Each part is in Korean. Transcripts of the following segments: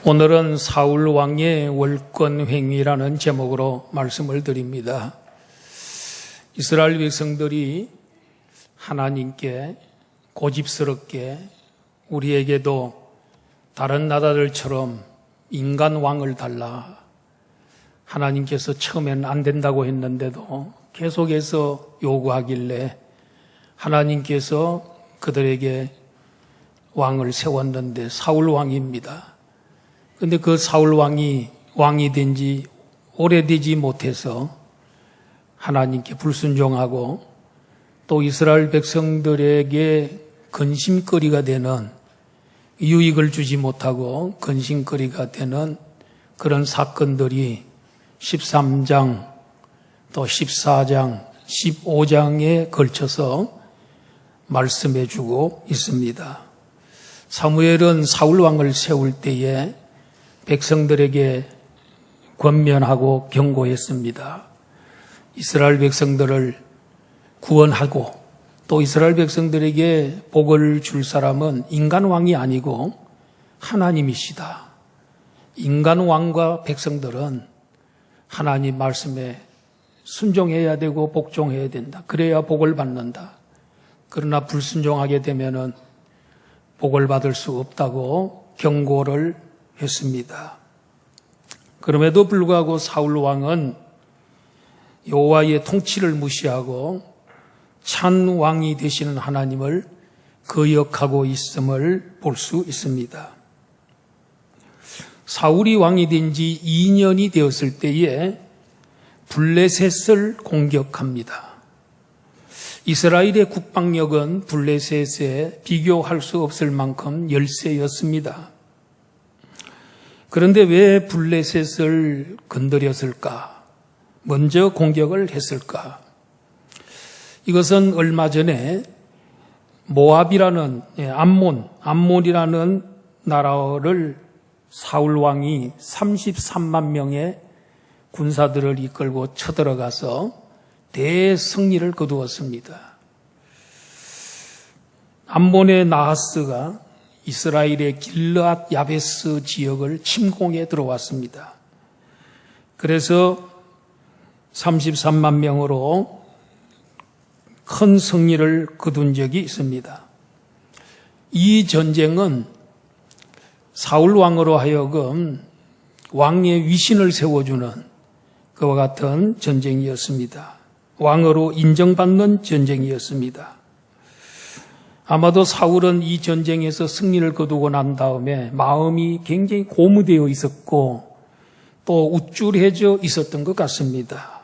오늘은 사울 왕의 월권행위라는 제목으로 말씀을 드립니다. 이스라엘 백성들이 하나님께 고집스럽게 우리에게도 다른 나라들처럼 인간 왕을 달라, 하나님께서 처음에는 안 된다고 했는데도 계속해서 요구하길래 하나님께서 그들에게 왕을 세웠는데 사울 왕입니다. 근데 그 사울 왕이 된 지 오래되지 못해서 하나님께 불순종하고 또 이스라엘 백성들에게 근심거리가 되는, 유익을 주지 못하고 근심거리가 되는 그런 사건들이 13장 또 14장 15장에 걸쳐서 말씀해 주고 있습니다. 사무엘은 사울 왕을 세울 때에 백성들에게 권면하고 경고했습니다. 이스라엘 백성들을 구원하고 또 이스라엘 백성들에게 복을 줄 사람은 인간 왕이 아니고 하나님이시다. 인간 왕과 백성들은 하나님 말씀에 순종해야 되고 복종해야 된다. 그래야 복을 받는다. 그러나 불순종하게 되면은 복을 받을 수 없다고 경고를 했습니다. 그럼에도 불구하고 사울 왕은 여호와의 통치를 무시하고 참 왕이 되시는 하나님을 거역하고 있음을 볼 수 있습니다. 사울이 왕이 된 지 2년이 되었을 때에 블레셋을 공격합니다. 이스라엘의 국방력은 블레셋에 비교할 수 없을 만큼 열세였습니다. 그런데 왜 블레셋을 건드렸을까? 먼저 공격을 했을까? 이것은 얼마 전에 모압이라는 암몬이라는 나라를 사울 왕이 33만 명의 군사들을 이끌고 쳐들어가서 대승리를 거두었습니다. 암몬의 나하스가 이스라엘의 길르앗 야베스 지역을 침공해 들어왔습니다. 그래서 33만 명으로 큰 승리를 거둔 적이 있습니다. 이 전쟁은 사울 왕으로 하여금 왕의 위신을 세워주는 그와 같은 전쟁이었습니다. 왕으로 인정받는 전쟁이었습니다. 아마도 사울은 이 전쟁에서 승리를 거두고 난 다음에 마음이 굉장히 고무되어 있었고 또 우쭐해져 있었던 것 같습니다.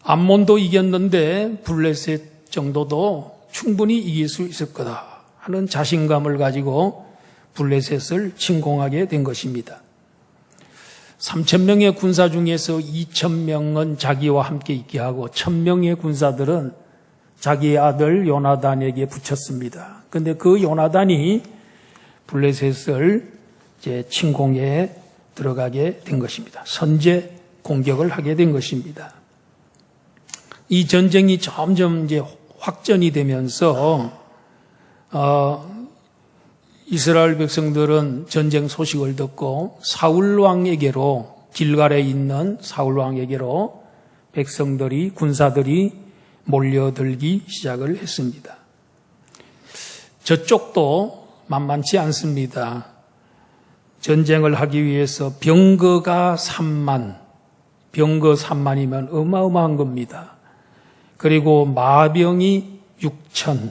암몬도 이겼는데 블레셋 정도도 충분히 이길 수 있을 거다 하는 자신감을 가지고 블레셋을 침공하게 된 것입니다. 3,000명의 군사 중에서 2,000명은 자기와 함께 있게 하고 1,000명의 군사들은 자기의 아들 요나단에게 붙였습니다. 그런데 그 요나단이 블레셋을 이제 침공에 들어가게 된 것입니다. 선제 공격을 하게 된 것입니다. 이 전쟁이 점점 이제 확전이 되면서 이스라엘 백성들은 전쟁 소식을 듣고 사울 왕에게로, 길갈에 있는 사울 왕에게로 백성들이, 군사들이 몰려들기 시작을 했습니다. 저쪽도 만만치 않습니다. 전쟁을 하기 위해서 병거가 3만, 병거 3만이면 어마어마한 겁니다. 그리고 마병이 6천,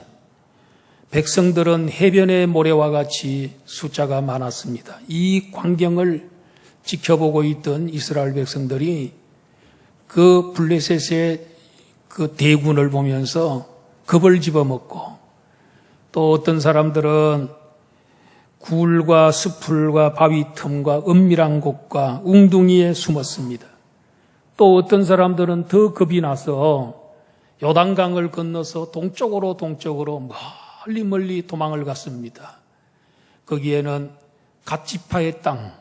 백성들은 해변의 모래와 같이 숫자가 많았습니다. 이 광경을 지켜보고 있던 이스라엘 백성들이 그 블레셋의 그 대군을 보면서 겁을 집어먹고, 또 어떤 사람들은 굴과 수풀과 바위 틈과 은밀한 곳과 웅둥이에 숨었습니다. 또 어떤 사람들은 더 겁이 나서 요단강을 건너서 동쪽으로 멀리 도망을 갔습니다. 거기에는 갓지파의 땅,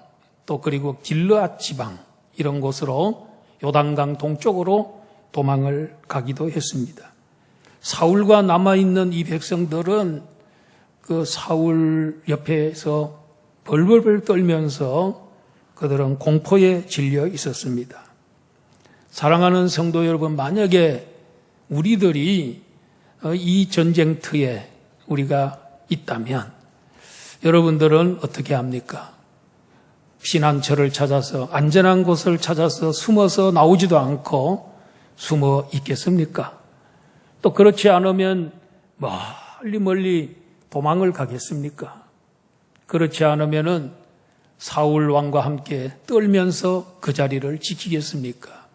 또 그리고 길르앗 지방, 이런 곳으로 요단강 동쪽으로 도망을 가기도 했습니다. 사울과 남아있는 이 백성들은 그 사울 옆에서 벌벌 떨면서 그들은 공포에 질려 있었습니다. 사랑하는 성도 여러분, 만약에 우리들이 이 전쟁터에 우리가 있다면 여러분들은 어떻게 합니까? 피난처를 찾아서 안전한 곳을 찾아서 숨어서 나오지도 않고 숨어 있겠습니까? 또 그렇지 않으면 멀리 도망을 가겠습니까? 그렇지 않으면은 사울 왕과 함께 떨면서 그 자리를 지키겠습니까?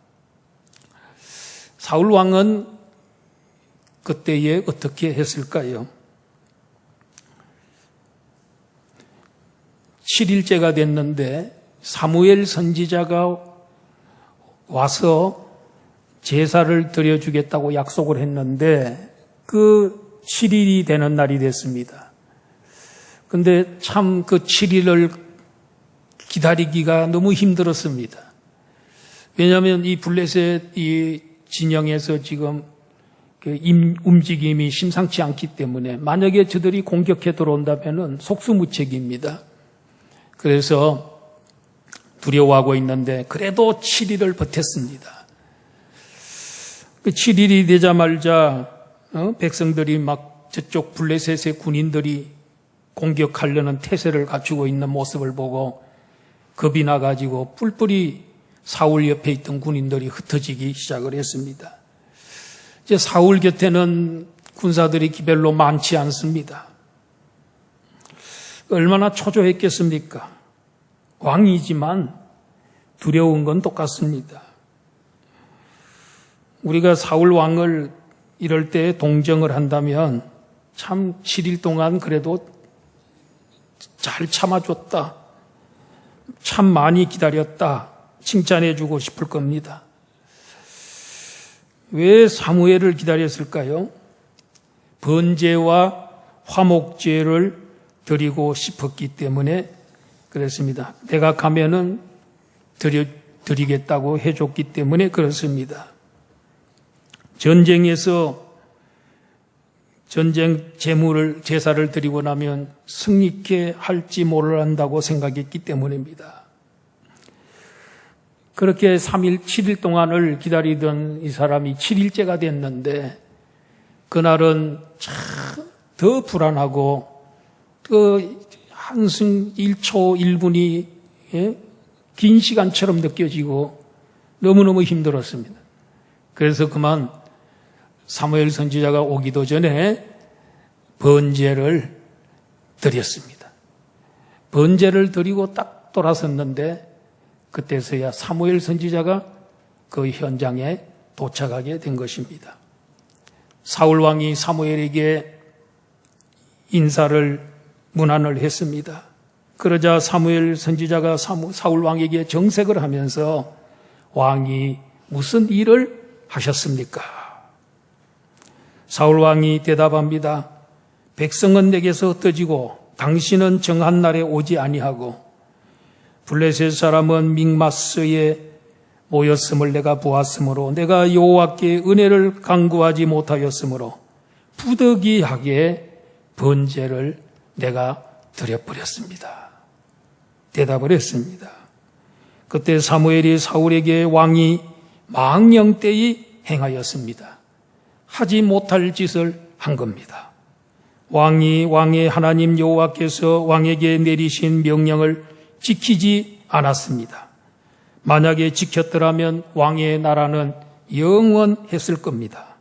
사울 왕은 그때에 어떻게 했을까요? 7일째가 됐는데 사무엘 선지자가 와서 제사를 드려주겠다고 약속을 했는데 그 7일이 되는 날이 됐습니다. 근데 참 그 7일을 기다리기가 너무 힘들었습니다. 왜냐하면 이 블레셋 이 진영에서 지금 움직임이 심상치 않기 때문에 만약에 저들이 공격해 들어온다면 속수무책입니다. 그래서 두려워하고 있는데 그래도 7일을 버텼습니다. 그 7일이 되자마자 백성들이 막 저쪽 블레셋의 군인들이 공격하려는 태세를 갖추고 있는 모습을 보고 겁이 나가지고 뿔뿔이 사울 옆에 있던 군인들이 흩어지기 시작을 했습니다. 이제 사울 곁에는 군사들이 별로 많지 않습니다. 얼마나 초조했겠습니까? 왕이지만 두려운 건 똑같습니다. 우리가 사울 왕을 이럴 때 동정을 한다면 참 7일 동안 그래도 잘 참아줬다. 참 많이 기다렸다. 칭찬해주고 싶을 겁니다. 왜 사무엘을 기다렸을까요? 번제와 화목제를 드리고 싶었기 때문에 그렇습니다. 내가 가면은 드리겠다고 해줬기 때문에 그렇습니다. 전쟁에서 전쟁 제사를 드리고 나면 승리케 할지 모른다고 생각했기 때문입니다. 그렇게 3일, 7일 동안을 기다리던 이 사람이 7일째가 됐는데 그날은 참 더 불안하고 그 한숨 1초 1분이 긴 시간처럼 느껴지고 너무너무 힘들었습니다. 그래서 그만 사무엘 선지자가 오기도 전에 번제를 드렸습니다. 번제를 드리고 딱 돌아섰는데 그때서야 사무엘 선지자가 그 현장에 도착하게 된 것입니다. 사울 왕이 사무엘에게 인사를 문안을 했습니다. 그러자 사무엘 선지자가 사울 왕에게 정색을 하면서 왕이 무슨 일을 하셨습니까? 사울 왕이 대답합니다. 백성은 내게서 흩어지고 당신은 정한 날에 오지 아니하고 블레셋 사람은 믹마스에 모였음을 내가 보았으므로 내가 여호와께 은혜를 간구하지 못하였으므로 부득이하게 번제를 내가 드려버렸습니다. 대답을 했습니다. 그때 사무엘이 사울에게 왕이 망령되이 행하였습니다. 하지 못할 짓을 한 겁니다. 왕의 하나님 여호와께서 왕에게 내리신 명령을 지키지 않았습니다. 만약에 지켰더라면 왕의 나라는 영원했을 겁니다.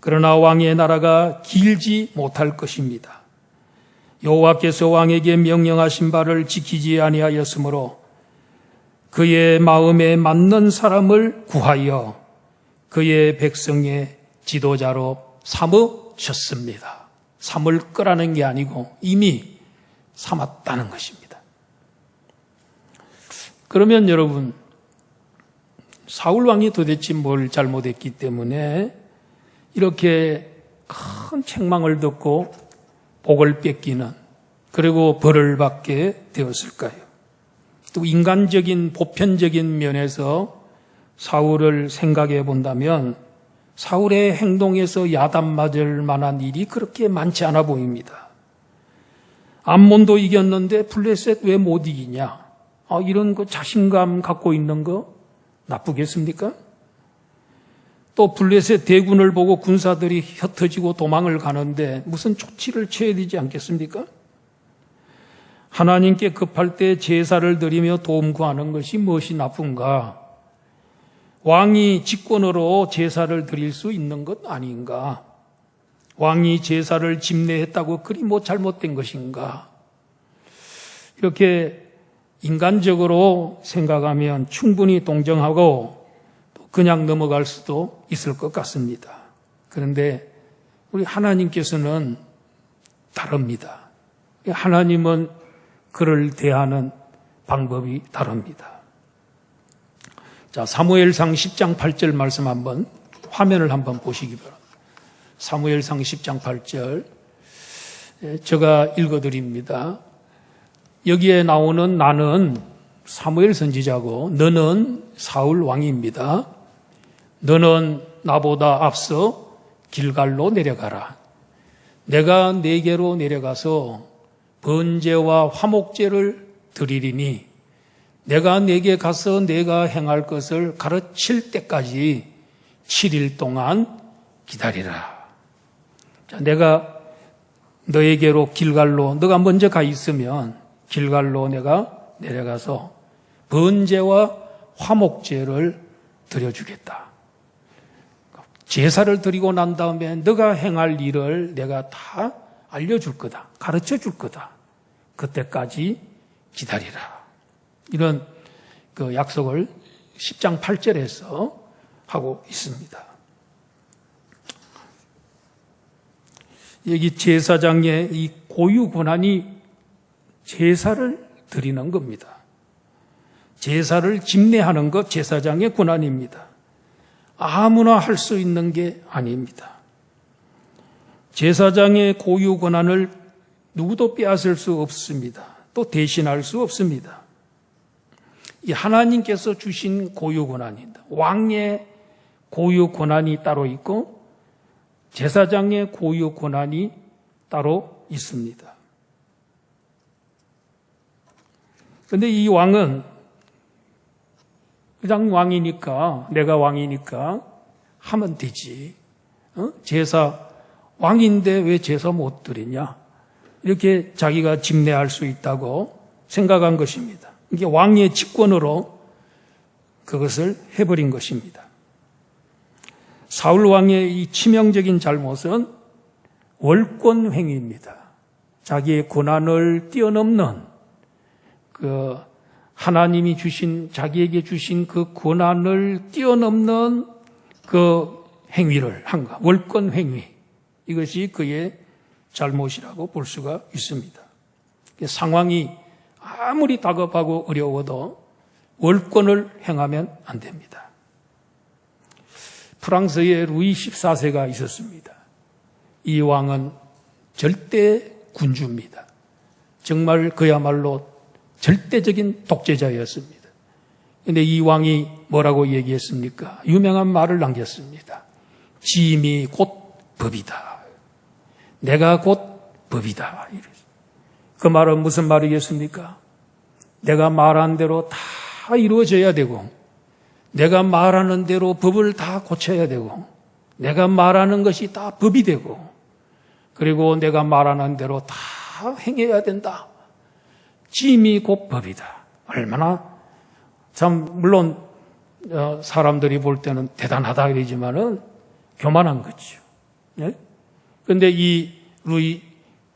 그러나 왕의 나라가 길지 못할 것입니다. 여호와께서 왕에게 명령하신 바를 지키지 아니하였으므로 그의 마음에 맞는 사람을 구하여 그의 백성의 지도자로 삼으셨습니다. 삼을 거라는 게 아니고 이미 삼았다는 것입니다. 그러면 여러분, 사울 왕이 도대체 뭘 잘못했기 때문에 이렇게 큰 책망을 듣고 복을 뺏기는, 그리고 벌을 받게 되었을까요? 또 인간적인 보편적인 면에서 사울을 생각해 본다면 사울의 행동에서 야단 맞을 만한 일이 그렇게 많지 않아 보입니다. 암몬도 이겼는데 블레셋 왜 못 이기냐? 이런 거 자신감 갖고 있는 거 나쁘겠습니까? 또 블레셋 대군을 보고 군사들이 흩어지고 도망을 가는데 무슨 조치를 취해야 되지 않겠습니까? 하나님께 급할 때 제사를 드리며 도움 구하는 것이 무엇이 나쁜가? 왕이 직권으로 제사를 드릴 수 있는 것 아닌가? 왕이 제사를 집례했다고 그리 뭐 잘못된 것인가? 이렇게 인간적으로 생각하면 충분히 동정하고 그냥 넘어갈 수도 있을 것 같습니다. 그런데 우리 하나님께서는 다릅니다. 하나님은 그를 대하는 방법이 다릅니다. 자, 사무엘상 10장 8절 말씀 한번 화면을 한번 보시기 바랍니다. 사무엘상 10장 8절 제가 읽어드립니다. 여기에 나오는 나는 사무엘 선지자고 너는 사울 왕입니다. 너는 나보다 앞서 길갈로 내려가라. 내가 네게로 내려가서 번제와 화목제를 드리리니 내가 네게 가서 내가 행할 것을 가르칠 때까지 7일 동안 기다리라. 자, 내가 너에게로 길갈로 너가 먼저 가 있으면 길갈로 내가 내려가서 번제와 화목제를 드려주겠다. 제사를 드리고 난 다음에 너가 행할 일을 내가 다 알려줄 거다. 가르쳐 줄 거다. 그때까지 기다리라. 이런 그 약속을 10장 8절에서 하고 있습니다. 여기 제사장의 이 고유 권한이 제사를 드리는 겁니다. 제사를 집례하는 것 제사장의 권한입니다. 아무나 할 수 있는 게 아닙니다. 제사장의 고유 권한을 누구도 빼앗을 수 없습니다. 또 대신할 수 없습니다. 이 하나님께서 주신 고유 권한입니다. 왕의 고유 권한이 따로 있고 제사장의 고유 권한이 따로 있습니다. 그런데 이 왕은 그냥 왕이니까 내가 왕이니까 하면 되지. 제사 왕인데 왜 제사 못 드리냐? 이렇게 자기가 집례할 수 있다고 생각한 것입니다. 이게 왕의 직권으로 그것을 해버린 것입니다. 사울 왕의 이 치명적인 잘못은 월권 행위입니다. 자기의 권한을 뛰어넘는 그 하나님이 주신 자기에게 주신 그 권한을 뛰어넘는 그 행위를 한 것, 월권 행위. 이것이 그의 잘못이라고 볼 수가 있습니다. 상황이 아무리 다급하고 어려워도 월권을 행하면 안 됩니다. 프랑스에 루이 14세가 있었습니다. 이 왕은 절대 군주입니다. 정말 그야말로 절대적인 독재자였습니다. 그런데 이 왕이 뭐라고 얘기했습니까? 유명한 말을 남겼습니다. 짐이 곧 법이다. 내가 곧 법이다. 그 말은 무슨 말이겠습니까? 내가 말한 대로 다 이루어져야 되고 내가 말하는 대로 법을 다 고쳐야 되고 내가 말하는 것이 다 법이 되고 그리고 내가 말하는 대로 다 행해야 된다. 짐이 곧 법이다. 얼마나 참 물론 사람들이 볼 때는 대단하다 이러지만은 교만한 거죠. 그런데 이 루이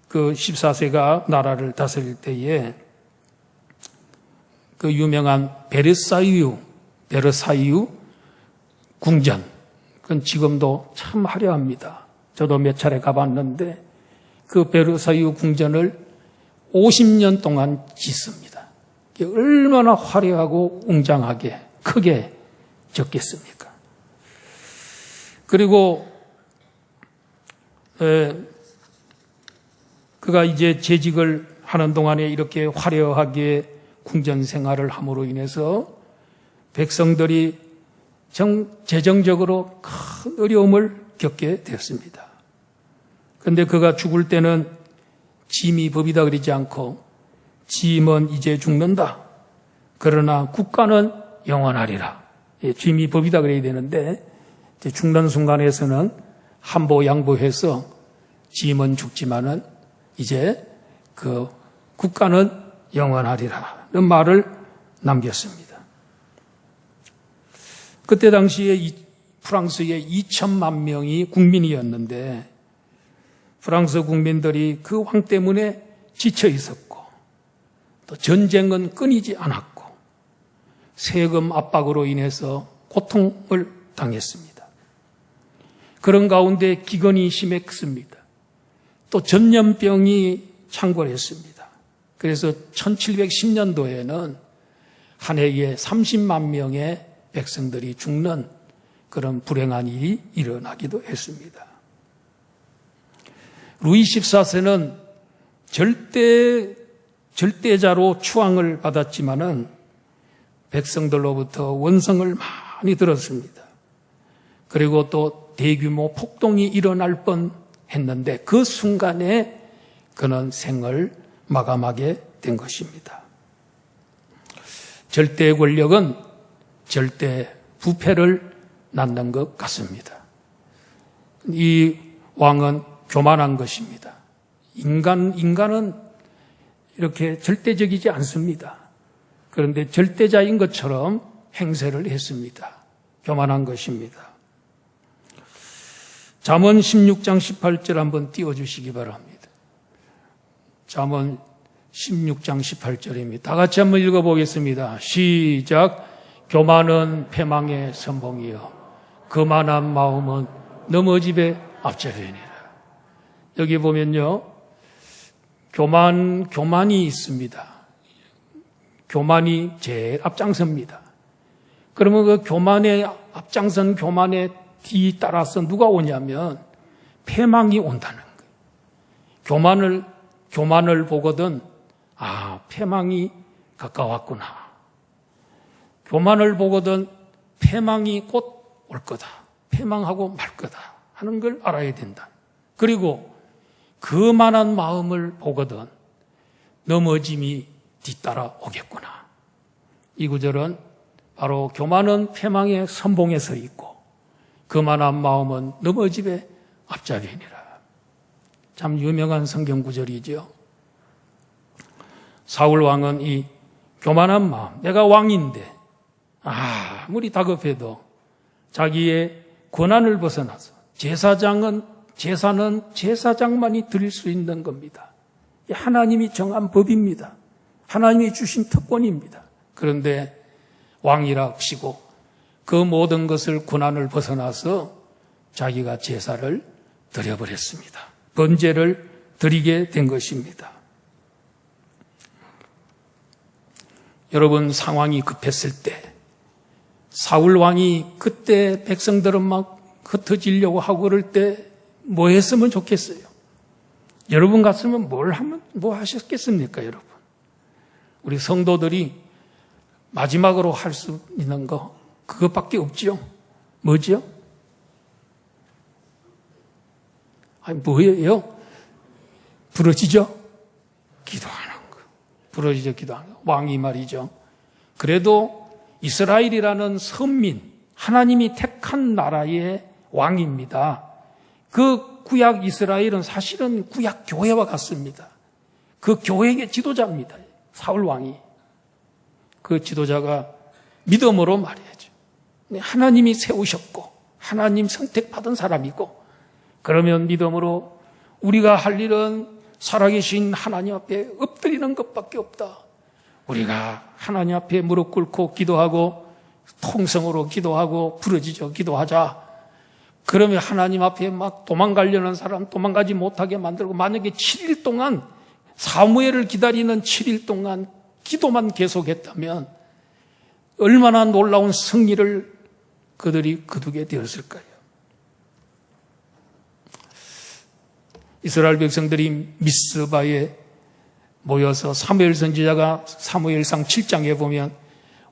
그 14세가 나라를 다스릴 때에 그 유명한 베르사유 궁전, 그건 지금도 참 화려합니다. 저도 몇 차례 가봤는데 그 베르사유 궁전을 50년 동안 짓습니다. 얼마나 화려하고 웅장하게 크게 짓겠습니까? 그리고 그가 이제 재직을 하는 동안에 이렇게 화려하게 궁전 생활을 함으로 인해서 백성들이 재정적으로 큰 어려움을 겪게 되었습니다. 그런데 그가 죽을 때는 짐이 법이다 그러지 않고 짐은 이제 죽는다. 그러나 국가는 영원하리라. 짐이 법이다 그래야 되는데 이제 죽는 순간에서는 한보 양보해서 짐은 죽지만은 이제 그 국가는 영원하리라는 말을 남겼습니다. 그때 당시에 프랑스에 2천만 명이 국민이었는데 프랑스 국민들이 그 왕 때문에 지쳐 있었고 또 전쟁은 끊이지 않았고 세금 압박으로 인해서 고통을 당했습니다. 그런 가운데 기근이 심했습니다. 또 전염병이 창궐했습니다. 그래서 1710년도에는 한 해에 30만 명의 백성들이 죽는 그런 불행한 일이 일어나기도 했습니다. 루이 14세는 절대자로 추앙을 받았지만은 백성들로부터 원성을 많이 들었습니다. 그리고 또 대규모 폭동이 일어날 뻔 했는데 그 순간에 그는 생을 마감하게 된 것입니다. 절대 권력은 절대 부패를 낳는 것 같습니다. 이 왕은 교만한 것입니다. 인간은 이렇게 절대적이지 않습니다. 그런데 절대자인 것처럼 행세를 했습니다. 교만한 것입니다. 잠언 16장 18절 한번 띄워주시기 바랍니다. 잠언 16장 18절입니다. 다 같이 한번 읽어보겠습니다. 시작. 교만은 패망의 선봉이요 거만한 마음은 넘어집의 앞잡이니라. 여기 보면요, 교만이 있습니다. 교만이 제일 앞장섭니다. 그러면 그 교만의 앞장선 교만의 뒤따라서 누가 오냐면 패망이 온다는 거예요. 교만을 보거든 패망이 가까웠구나. 교만을 보거든 패망이 곧 올 거다. 패망하고 말 거다 하는 걸 알아야 된다. 그리고 거만한 마음을 보거든 넘어짐이 뒤따라 오겠구나. 이 구절은 바로 교만은 패망의 선봉에 서 있고 거만한 마음은 넘어짐의 앞잡이니라. 참 유명한 성경 구절이죠. 사울 왕은 이 교만한 마음, 내가 왕인데 아무리 다급해도 자기의 권한을 벗어나서 제사는 제사장만이 드릴 수 있는 겁니다. 하나님이 정한 법입니다. 하나님이 주신 특권입니다. 그런데 왕이라 치고 그 모든 것을 권한을 벗어나서 자기가 제사를 드려버렸습니다. 번제를 드리게 된 것입니다. 여러분, 상황이 급했을 때 사울 왕이 그때 백성들은 막 흩어지려고 하고 그럴 때 뭐 했으면 좋겠어요? 여러분 같으면 뭐 하셨겠습니까, 여러분? 우리 성도들이 마지막으로 할 수 있는 거 그것밖에 없지요. 뭐지요? 뭐예요? 부러지죠? 기도하는 거. 부러지죠, 기도하는 거. 왕이 말이죠. 그래도 이스라엘이라는 선민, 하나님이 택한 나라의 왕입니다. 그 구약 이스라엘은 사실은 구약 교회와 같습니다. 그 교회의 지도자입니다. 사울 왕이. 그 지도자가 믿음으로 말해야죠. 하나님이 세우셨고 하나님 선택받은 사람이고, 그러면 믿음으로 우리가 할 일은 살아계신 하나님 앞에 엎드리는 것밖에 없다. 우리가 하나님 앞에 무릎 꿇고 기도하고 통성으로 기도하고 부르짖어 기도하자. 그러면 하나님 앞에 막 도망가려는 사람 도망가지 못하게 만들고, 만약에 7일 동안 사무엘을 기다리는 7일 동안 기도만 계속했다면 얼마나 놀라운 승리를 그들이 거두게 되었을까요? 이스라엘 백성들이 미스바에 모여서 사무엘 선지자가 사무엘상 7장에 보면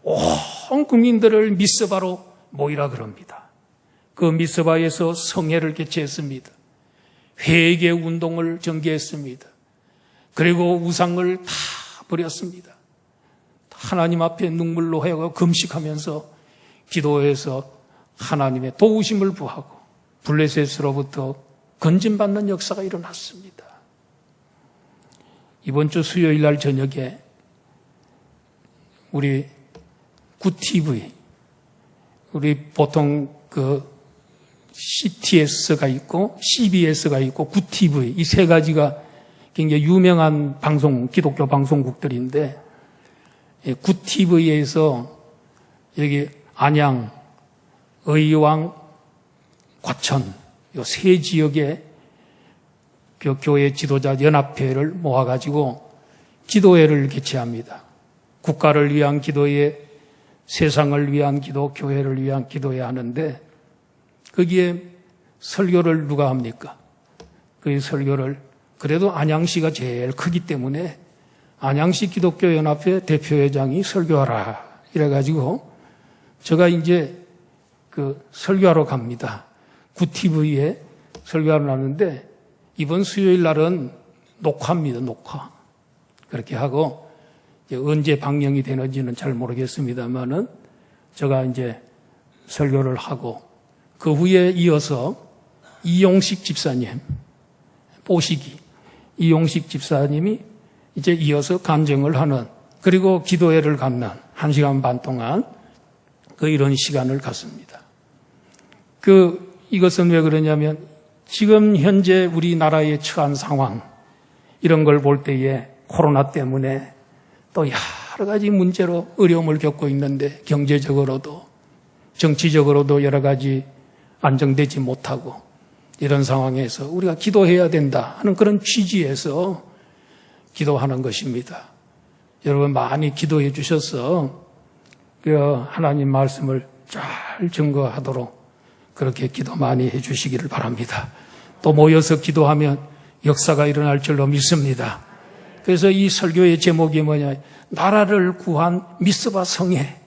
온 국민들을 미스바로 모이라 그럽니다. 그 미스바에서 성회를 개최했습니다. 회개 운동을 전개했습니다. 그리고 우상을 다 버렸습니다. 하나님 앞에 눈물로 해가 금식하면서 기도해서 하나님의 도우심을 구하고 블레셋으로부터 건진받는 역사가 일어났습니다. 이번 주 수요일 날 저녁에 우리 구TV, 우리 보통 CTS가 있고 CBS가 있고 구TV 이 세 가지가 굉장히 유명한 기독교 방송국들인데 구TV에서 여기 안양, 의왕, 과천 이 세 지역의 교회 지도자 연합회를 모아가지고 기도회를 개최합니다. 국가를 위한 기도회, 세상을 위한 기도, 교회를 위한 기도회 하는데 거기에 설교를 누가 합니까? 그 설교를 그래도 안양시가 제일 크기 때문에 안양시 기독교연합회 대표회장이 설교하라 이래가지고 제가 이제 설교하러 갑니다. 구TV에 설교하러 가는데 이번 수요일 날은 녹화입니다. 녹화. 그렇게 하고 언제 방영이 되는지는 잘 모르겠습니다만은 제가 이제 설교를 하고 그 후에 이어서 이용식 집사님, 뽀시기 이용식 집사님이 이제 이어서 간증을 하는 그리고 기도회를 갖는 1시간 반 동안 이런 시간을 갖습니다. 이것은 왜 그러냐면 지금 현재 우리나라의 처한 상황 이런 걸 볼 때에 코로나 때문에 또 여러 가지 문제로 어려움을 겪고 있는데 경제적으로도 정치적으로도 여러 가지 안정되지 못하고 이런 상황에서 우리가 기도해야 된다 하는 그런 취지에서 기도하는 것입니다. 여러분 많이 기도해 주셔서 하나님 말씀을 잘 증거하도록 그렇게 기도 많이 해 주시기를 바랍니다. 또 모여서 기도하면 역사가 일어날 줄로 믿습니다. 그래서 이 설교의 제목이 뭐냐? 나라를 구한 미스바 성회.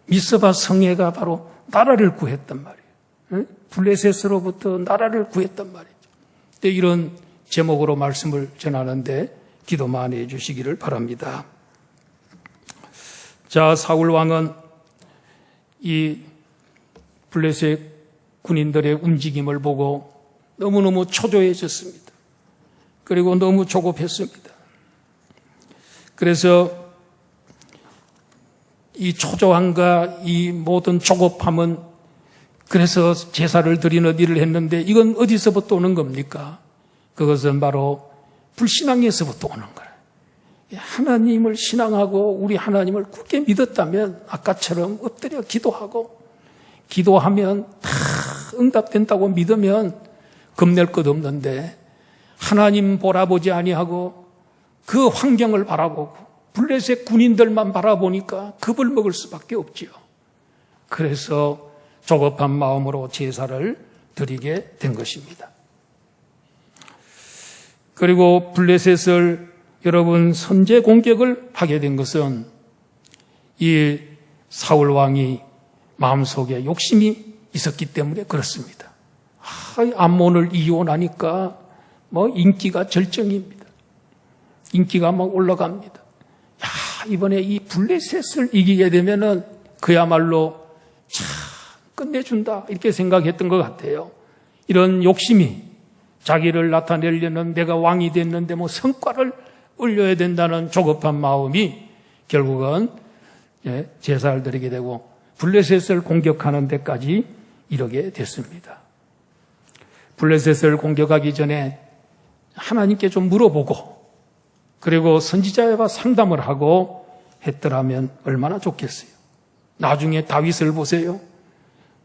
미스바 성회가 바로 나라를 구했단 말이에요. 블레셋으로부터 나라를 구했단 말이죠. 이런 제목으로 말씀을 전하는데 기도 많이 해 주시기를 바랍니다. 자, 사울 왕은 이 블레셋 군인들의 움직임을 보고 너무너무 초조해졌습니다. 그리고 너무 조급했습니다. 그래서 이 초조함과 이 모든 조급함은 그래서 제사를 드리는 일을 했는데 이건 어디서부터 오는 겁니까? 그것은 바로 불신앙에서부터 오는 거예요. 하나님을 신앙하고 우리 하나님을 굳게 믿었다면 아까처럼 엎드려 기도하면 다 응답된다고 믿으면 겁낼 것 없는데 하나님 보라보지 아니하고 그 환경을 바라보고 블레셋 군인들만 바라보니까 겁을 먹을 수밖에 없지요. 그래서 조급한 마음으로 제사를 드리게 된 것입니다. 그리고 블레셋을 여러분 선제 공격을 하게 된 것은 이 사울 왕이 마음속에 욕심이 있었기 때문에 그렇습니다. 암몬을 이혼하니까 인기가 절정입니다. 인기가 막 올라갑니다. 이번에 이 블레셋을 이기게 되면은 그야말로 참 끝내준다 이렇게 생각했던 것 같아요. 이런 욕심이 자기를 나타내려는 내가 왕이 됐는데 성과를 올려야 된다는 조급한 마음이 결국은 제사를 드리게 되고 블레셋을 공격하는 데까지 이르게 됐습니다. 블레셋을 공격하기 전에 하나님께 좀 물어보고 그리고 선지자와 상담을 하고 했더라면 얼마나 좋겠어요. 나중에 다윗을 보세요.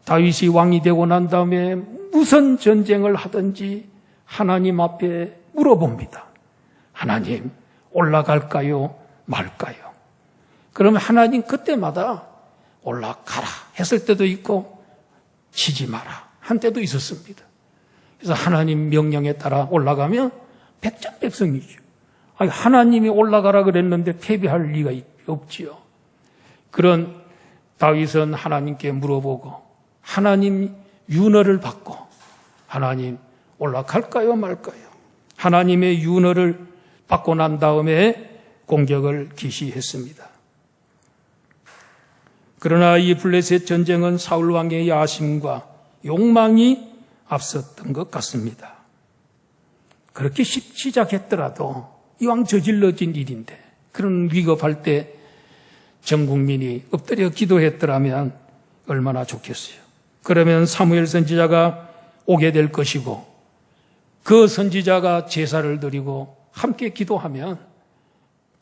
다윗이 왕이 되고 난 다음에 무슨 전쟁을 하든지 하나님 앞에 물어봅니다. 하나님 올라갈까요? 말까요? 그러면 하나님 그때마다 올라가라 했을 때도 있고 치지 마라 한 때도 있었습니다. 그래서 하나님 명령에 따라 올라가면 백전백승이죠. 하나님이 올라가라 그랬는데 패배할 리가 없지요. 그런 다윗은 하나님께 물어보고 하나님 윤허를 받고 하나님 올라갈까요 말까요? 하나님의 윤허를 받고 난 다음에 공격을 기시했습니다. 그러나 이 블레셋 전쟁은 사울 왕의 야심과 욕망이 앞섰던 것 같습니다. 그렇게 시작했더라도 이왕 저질러진 일인데 그런 위급할 때 전 국민이 엎드려 기도했더라면 얼마나 좋겠어요. 그러면 사무엘 선지자가 오게 될 것이고 그 선지자가 제사를 드리고 함께 기도하면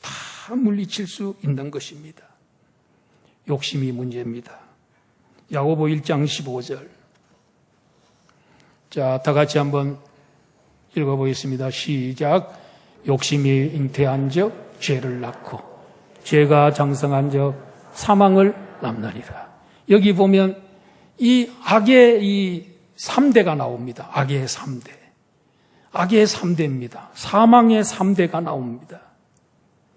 다 물리칠 수 있는 것입니다. 욕심이 문제입니다. 야고보 1장 15절. 자, 다 같이 한번 읽어보겠습니다. 시작. 욕심이 잉태한 적 죄를 낳고 죄가 장성한 적 사망을 낳느니라. 여기 보면 이 악의 이 3대가 나옵니다. 악의 3대. 악의 3대입니다. 사망의 3대가 나옵니다.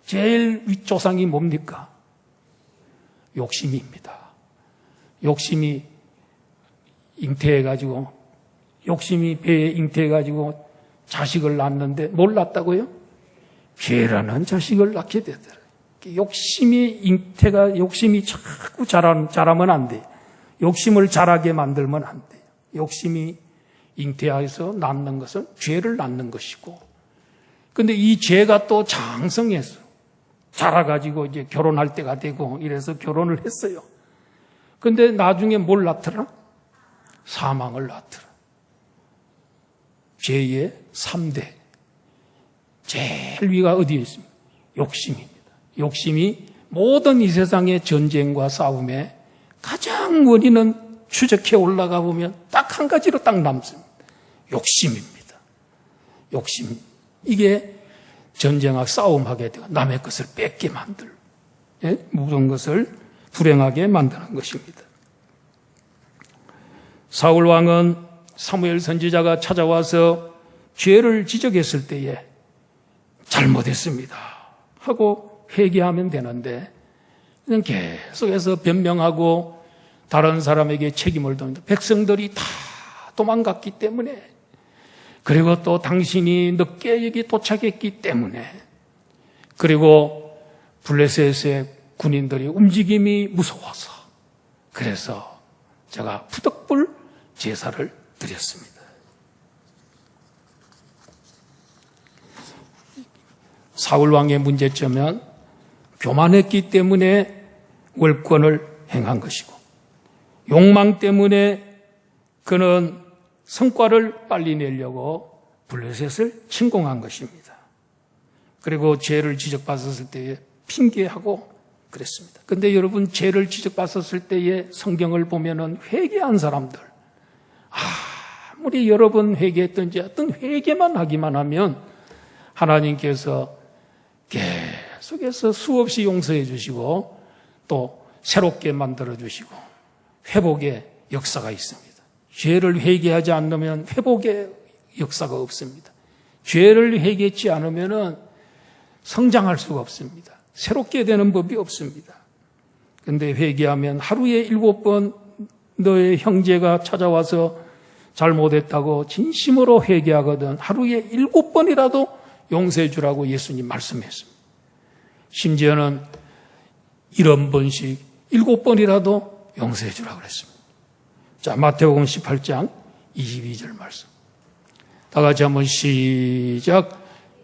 제일 윗조상이 뭡니까? 욕심입니다. 욕심이 잉태해가지고, 욕심이 배에 잉태해가지고 자식을 낳았는데 뭘 낳았다고요? 죄라는 자식을 낳게 되더라. 욕심이 자꾸 자라면 안 돼요. 욕심을 자라게 만들면 안 돼요. 욕심이 잉태해서 낳는 것은 죄를 낳는 것이고, 근데 이 죄가 또 장성해서 자라가지고 이제 결혼할 때가 되고 이래서 결혼을 했어요. 근데 나중에 뭘 낳더라? 사망을 낳더라. 죄의 3대. 제일 위가 어디에 있습니까? 욕심입니다. 욕심이 모든 이 세상의 전쟁과 싸움에 가장 원인은 추적해 올라가 보면 딱 한 가지로 딱 남습니다. 욕심입니다. 욕심. 이게 전쟁하고 싸움하게 되고 남의 것을 뺏게 만들고 모든 것을 불행하게 만드는 것입니다. 사울 왕은 사무엘 선지자가 찾아와서 죄를 지적했을 때에 잘못했습니다 하고 회개하면 되는데 그냥 계속해서 변명하고 다른 사람에게 책임을 던져 백성들이 다 도망갔기 때문에 그리고 또 당신이 늦게 여기 도착했기 때문에 그리고 블레셋의 군인들이 움직임이 무서워서 그래서 제가 푸득불 제사를 드렸습니다. 사울 왕의 문제점은 교만했기 때문에 월권을 행한 것이고 욕망 때문에 그는 성과를 빨리 내려고 블레셋을 침공한 것입니다. 그리고 죄를 지적받았을 때에 핑계하고 그랬습니다. 그런데 여러분 죄를 지적받았을 때에 성경을 보면은 회개한 사람들 아무리 여러 번 회개했든지 어떤 회개만 하기만 하면 하나님께서 계속해서 수없이 용서해 주시고 또 새롭게 만들어 주시고 회복의 역사가 있습니다. 죄를 회개하지 않으면 회복의 역사가 없습니다. 죄를 회개치 않으면 성장할 수가 없습니다. 새롭게 되는 법이 없습니다. 그런데 회개하면 하루에 7번 너의 형제가 찾아와서 잘못했다고 진심으로 회개하거든 하루에 7번이라도 용서해 주라고 예수님 말씀했습니다. 심지어는 70번씩 7번이라도 용서해 주라고 그랬습니다. 자, 마태복음 18장 22절 말씀. 다 같이 한번 시작.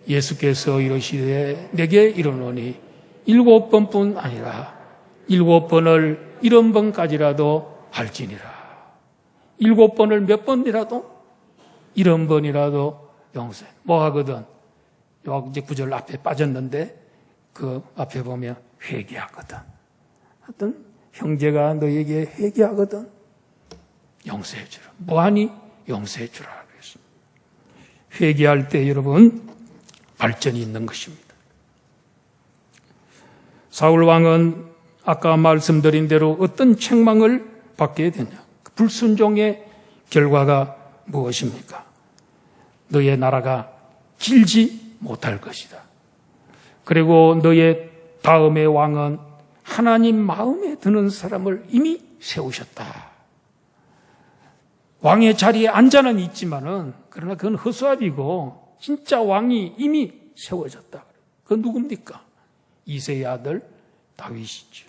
예수께서 이르시되 내게 이르노니 7번뿐 아니라 7번을 70번까지라도 할지니라. 7번을 몇 번이라도 70번이라도 용서해. 뭐 하거든? 요 이제 구절 앞에 빠졌는데 그 앞에 보면 회개하거든. 하여튼 형제가 너에게 회개하거든. 용서해 주라. 뭐하니? 용서해 주라. 그랬습니다. 회개할 때 여러분 발전이 있는 것입니다. 사울 왕은 아까 말씀드린 대로 어떤 책망을 받게 되냐? 불순종의 결과가 무엇입니까? 너의 나라가 길지 못할 것이다. 그리고 너의 다음의 왕은 하나님 마음에 드는 사람을 이미 세우셨다. 왕의 자리에 앉아는 있지만은 그러나 그건 허수아비고 진짜 왕이 이미 세워졌다. 그 누굽니까? 이새의 아들 다윗이죠.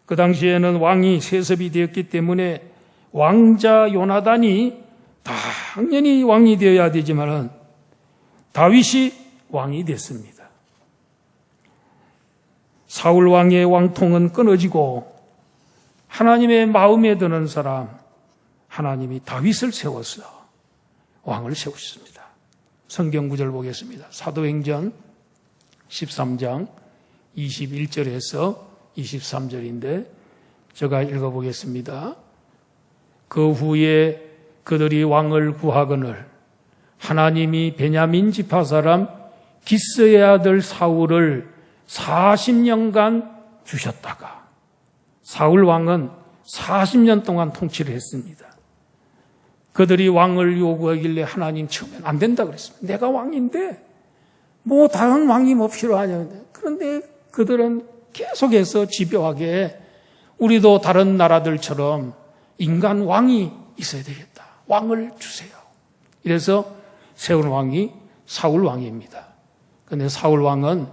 그 당시에는 왕이 세습이 되었기 때문에 왕자 요나단이 당연히 왕이 되어야 되지만 다윗이 왕이 됐습니다. 사울 왕의 왕통은 끊어지고 하나님의 마음에 드는 사람, 하나님이 다윗을 세워서 왕을 세우셨습니다. 성경 구절 보겠습니다. 사도행전 13장 21절에서 23절인데 제가 읽어보겠습니다. 그 후에 그들이 왕을 구하거늘 하나님이 베냐민 지파 사람 기스의 아들 사울을 40년간 주셨다가 사울 왕은 40년 동안 통치를 했습니다. 그들이 왕을 요구하길래 하나님 처음엔 안 된다 그랬습니다. 내가 왕인데 뭐 다른 왕이 뭐 필요하냐. 그런데 그들은 계속해서 집요하게 우리도 다른 나라들처럼 인간 왕이 있어야 되겠다. 왕을 주세요. 이래서 세운 왕이 사울 왕입니다. 그런데 사울 왕은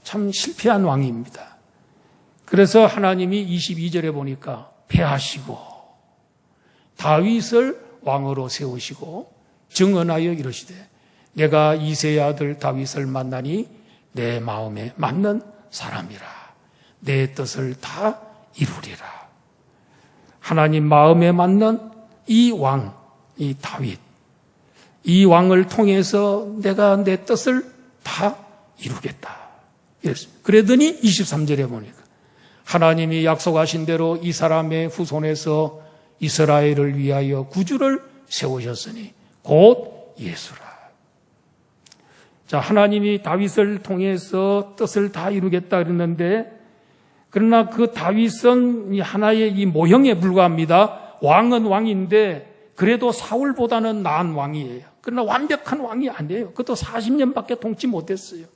참 실패한 왕입니다. 그래서 하나님이 22절에 보니까 패하시고 다윗을 왕으로 세우시고 증언하여 이르시되 내가 이새의 아들 다윗을 만나니 내 마음에 맞는 사람이라. 내 뜻을 다 이루리라. 하나님 마음에 맞는 이 왕, 이 다윗, 이 왕을 통해서 내가 내 뜻을 다 이루겠다. 이랬습니다. 그러더니 23절에 보니까 하나님이 약속하신 대로 이 사람의 후손에서 이스라엘을 위하여 구주를 세우셨으니 곧 예수라. 자, 하나님이 다윗을 통해서 뜻을 다 이루겠다 그랬는데 그러나 그 다윗은 하나의 이 모형에 불과합니다. 왕은 왕인데 그래도 사울보다는 나은 왕이에요. 그러나 완벽한 왕이 아니에요. 그것도 40년밖에 통치 못했어요.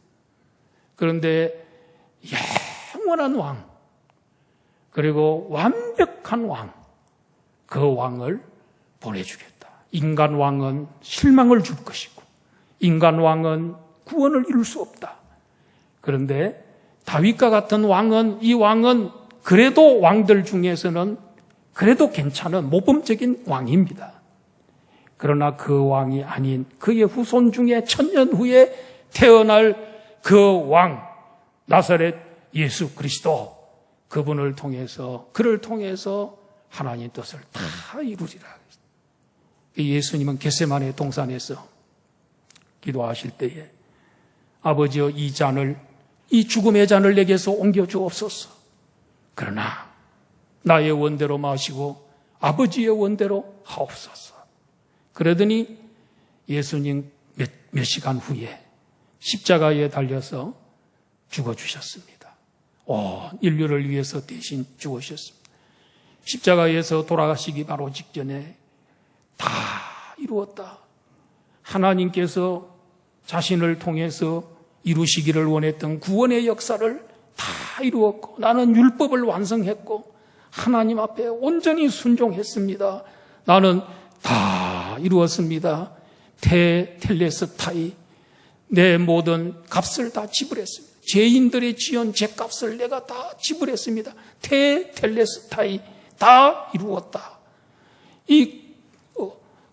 그런데 영원한 왕, 그리고 완벽한 왕, 그 왕을 보내주겠다. 인간 왕은 실망을 줄 것이고 인간 왕은 구원을 이룰 수 없다. 그런데 다윗과 같은 왕은, 이 왕은 그래도 왕들 중에서는 그래도 괜찮은 모범적인 왕입니다. 그러나 그 왕이 아닌 그의 후손 중에 1000년 후에 태어날 그 왕, 나사렛 예수 그리스도, 그분을 통해서, 그를 통해서 하나님 뜻을 다 이루리라. 예수님은 겟세마네 동산에서 기도하실 때에 아버지여 이 잔을, 이 죽음의 잔을 내게서 옮겨 주옵소서. 그러나 나의 원대로 마시고 아버지의 원대로 하옵소서. 그러더니 예수님 몇 시간 후에 십자가에 달려서 죽어주셨습니다. 인류를 위해서 대신 죽으셨습니다. 십자가에서 돌아가시기 바로 직전에 다 이루었다. 하나님께서 자신을 통해서 이루시기를 원했던 구원의 역사를 다 이루었고 나는 율법을 완성했고 하나님 앞에 온전히 순종했습니다. 나는 다 이루었습니다. 텔레스타이, 내 모든 값을 다 지불했습니다. 죄인들의 지은 죄값을 내가 다 지불했습니다. 텔레스타이, 다 이루었다. 이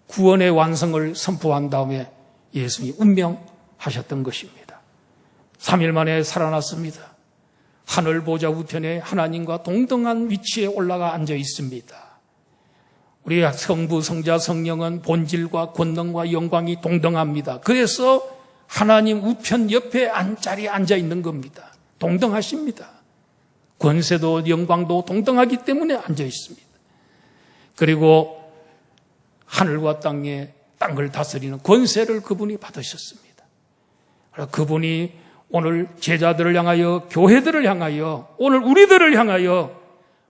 구원의 완성을 선포한 다음에 예수님이 운명하셨던 것입니다. 3일 만에 살아났습니다. 하늘 보좌 우편에 하나님과 동등한 위치에 올라가 앉아 있습니다. 우리 성부, 성자, 성령은 본질과 권능과 영광이 동등합니다. 그래서 하나님 우편 옆에 자리에 앉아 있는 겁니다. 동등하십니다. 권세도 영광도 동등하기 때문에 앉아 있습니다. 그리고 하늘과 땅을 다스리는 권세를 그분이 받으셨습니다. 그분이 오늘 제자들을 향하여, 교회들을 향하여, 오늘 우리들을 향하여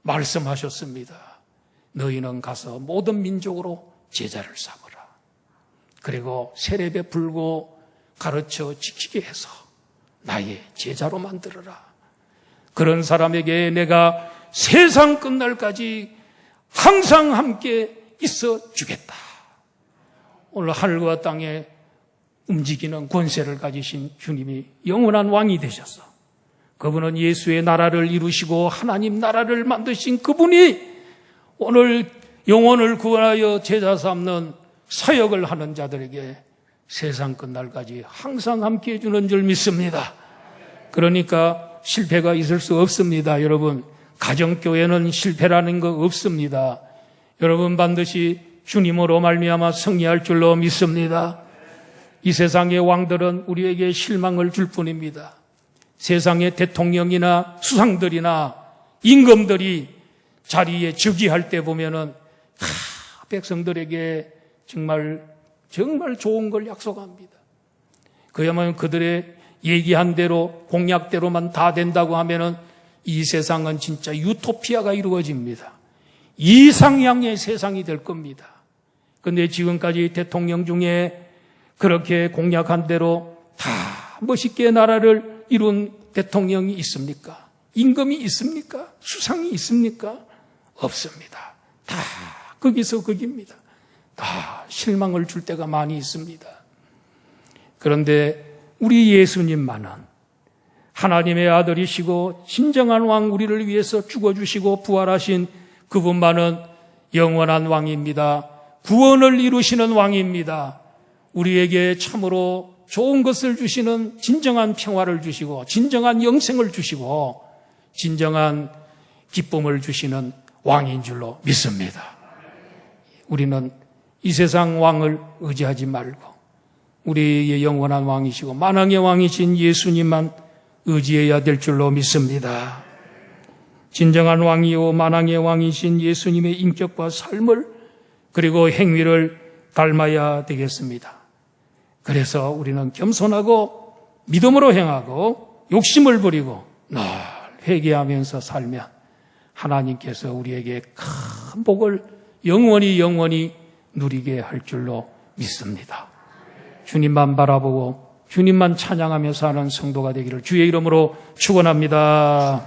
말씀하셨습니다. 너희는 가서 모든 민족으로 제자를 삼으라. 그리고 세례 베풀고 가르쳐 지키게 해서 나의 제자로 만들어라. 그런 사람에게 내가 세상 끝날까지 항상 함께 있어 주겠다. 오늘 하늘과 땅에 움직이는 권세를 가지신 주님이 영원한 왕이 되셨어. 그분은 예수의 나라를 이루시고 하나님 나라를 만드신 그분이 오늘 영혼을 구원하여 제자 삼는 사역을 하는 자들에게 세상 끝날까지 항상 함께해 주는 줄 믿습니다. 그러니까 실패가 있을 수 없습니다. 여러분, 가정교회는 실패라는 거 없습니다. 여러분 반드시 주님으로 말미암아 승리할 줄로 믿습니다. 이 세상의 왕들은 우리에게 실망을 줄 뿐입니다. 세상의 대통령이나 수상들이나 임금들이 자리에 즉위할 때 보면은 다 백성들에게 정말 좋은 걸 약속합니다. 그야말로 그들의 얘기한 대로 공약대로만 다 된다고 하면은 이 세상은 진짜 유토피아가 이루어집니다. 이상향의 세상이 될 겁니다. 그런데 지금까지 대통령 중에 그렇게 공약한 대로 다 멋있게 나라를 이룬 대통령이 있습니까? 임금이 있습니까? 수상이 있습니까? 없습니다. 다 거기서 거기입니다. 다 실망을 줄 때가 많이 있습니다. 그런데 우리 예수님만은 하나님의 아들이시고 진정한 왕, 우리를 위해서 죽어주시고 부활하신 그분만은 영원한 왕입니다. 구원을 이루시는 왕입니다. 우리에게 참으로 좋은 것을 주시는 진정한 평화를 주시고 진정한 영생을 주시고 진정한 기쁨을 주시는 왕인 줄로 믿습니다. 우리는 이 세상 왕을 의지하지 말고 우리의 영원한 왕이시고 만왕의 왕이신 예수님만 의지해야 될 줄로 믿습니다. 진정한 왕이요 만왕의 왕이신 예수님의 인격과 삶을 그리고 행위를 닮아야 되겠습니다. 그래서 우리는 겸손하고 믿음으로 행하고 욕심을 부리고 늘 회개하면서 살면 하나님께서 우리에게 큰 복을 영원히 누리게 할 줄로 믿습니다. 주님만 바라보고 주님만 찬양하며 사는 성도가 되기를 주의 이름으로 축원합니다.